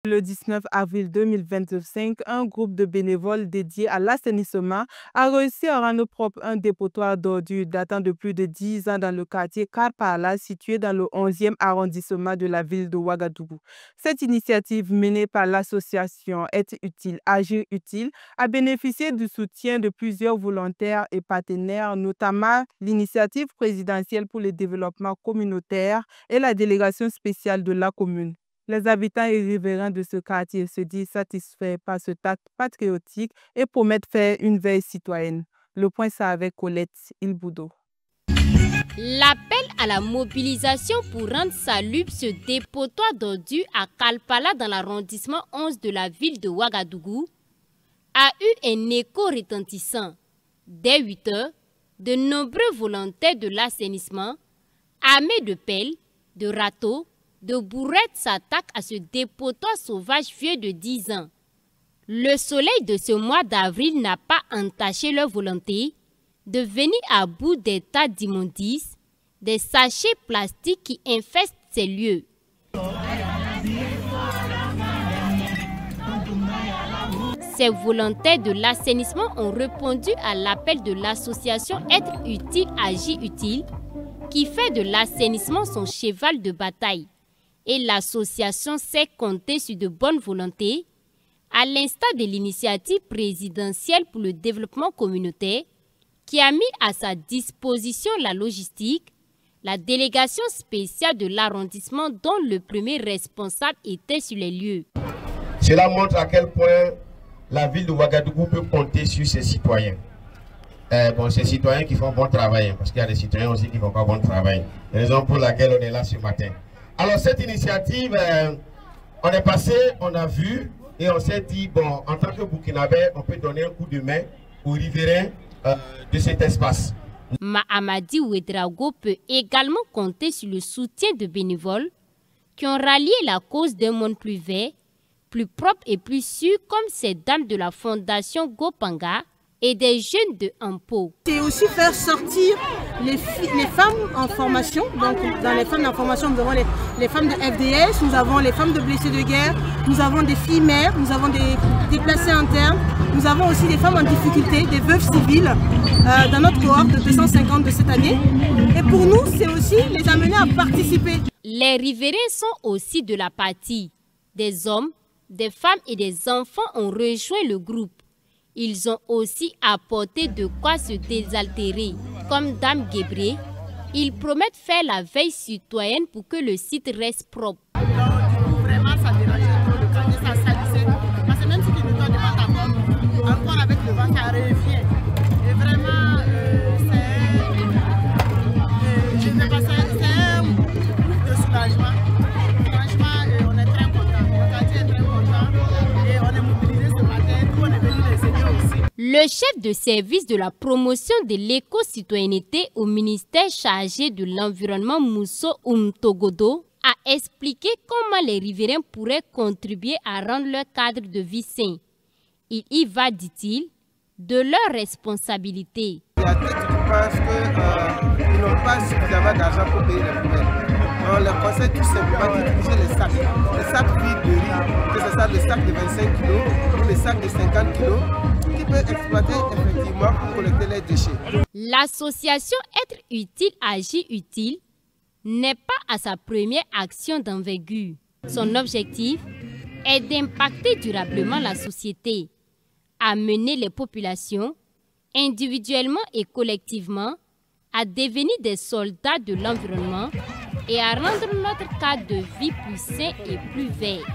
Le 19 avril 2025, un groupe de bénévoles dédié à l'assainissement a réussi à rendre propre un dépotoir d'ordures datant de plus de 10 ans dans le quartier Karpala, situé dans le 11e arrondissement de la ville de Ouagadougou. Cette initiative menée par l'association Être utile, agir utile a bénéficié du soutien de plusieurs volontaires et partenaires, notamment l'initiative présidentielle pour le développement communautaire et la délégation spéciale de la commune. Les habitants et riverains de ce quartier se disent satisfaits par ce acte patriotique et promettent faire une veille citoyenne. Le point, c'est avec Colette Ilboudo. L'appel à la mobilisation pour rendre salubre ce dépotoir d'ordures à Kalpala dans l'arrondissement 11 de la ville de Ouagadougou a eu un écho retentissant. Dès 8 heures, de nombreux volontaires de l'assainissement, armés de pelles, de râteaux, de bourrettes s'attaquent à ce dépotoir sauvage vieux de 10 ans. Le soleil de ce mois d'avril n'a pas entaché leur volonté de venir à bout des tas d'immondices, des sachets plastiques qui infestent ces lieux. Ces volontaires de l'assainissement ont répondu à l'appel de l'association Être utile, agir utile, qui fait de l'assainissement son cheval de bataille. Et l'association sait compter sur de bonnes volontés, à l'instar de l'initiative présidentielle pour le développement communautaire, qui a mis à sa disposition la logistique, la délégation spéciale de l'arrondissement dont le premier responsable était sur les lieux. Cela montre à quel point la ville de Ouagadougou peut compter sur ses citoyens. Ces citoyens qui font bon travail, parce qu'il y a des citoyens aussi qui ne font pas bon travail. Raison pour laquelle on est là ce matin. Alors cette initiative, on est passé, on a vu et on s'est dit, bon, en tant que Burkinabé, on peut donner un coup de main aux riverains de cet espace. Mahamadi Ouedraogo peut également compter sur le soutien de bénévoles qui ont rallié la cause d'un monde plus vert, plus propre et plus sûr, comme ces dames de la fondation Gopanga et des jeunes de Ampo. C'est aussi faire sortir les femmes en formation. Donc dans les femmes en formation, nous avons les femmes de FDS, nous avons les femmes de blessés de guerre, nous avons des filles mères, nous avons des déplacés internes, nous avons aussi des femmes en difficulté, des veuves civiles dans notre cohorte de 250 de cette année. Et pour nous, c'est aussi les amener à participer. Les riverains sont aussi de la partie. Des hommes, des femmes et des enfants ont rejoint le groupe. Ils ont aussi apporté de quoi se désaltérer. Comme Dame Guébré, ils promettent faire la veille citoyenne pour que le site reste propre. Vraiment, ça dérangeait trop le quartier, ça salissait. Parce que même si tu ne t'en demandes pas encore avec le vent, ça revient. Et vraiment, c'est un groupe de soulagement. Franchement, on est très contents. Le quartier est très content. Et on est mobilisés ce matin. Nous, on est venus les aider aussi. Le chef de service de la promotion de l'éco-citoyenneté au ministère chargé de l'environnement, Mousso Umtogodo, a expliqué comment les riverains pourraient contribuer à rendre leur cadre de vie sain. Il y va, dit-il, de leur responsabilité. Il y a d'autres qui pensent qu'ils n'ont pas suffisamment d'argent pour payer les poubelles. On leur conseille tout simplement d'utiliser les sacs vides de riz, que ce soit le sac de 25 kg ou le sac de 50 kg, qui peut exploiter effectivement pour collecter les déchets. L'association Être utile, agir utile n'est pas à sa première action d'envergure. Son objectif est d'impacter durablement la société, amener les populations, individuellement et collectivement, à devenir des soldats de l'environnement et à rendre notre cadre de vie plus sain et plus vert.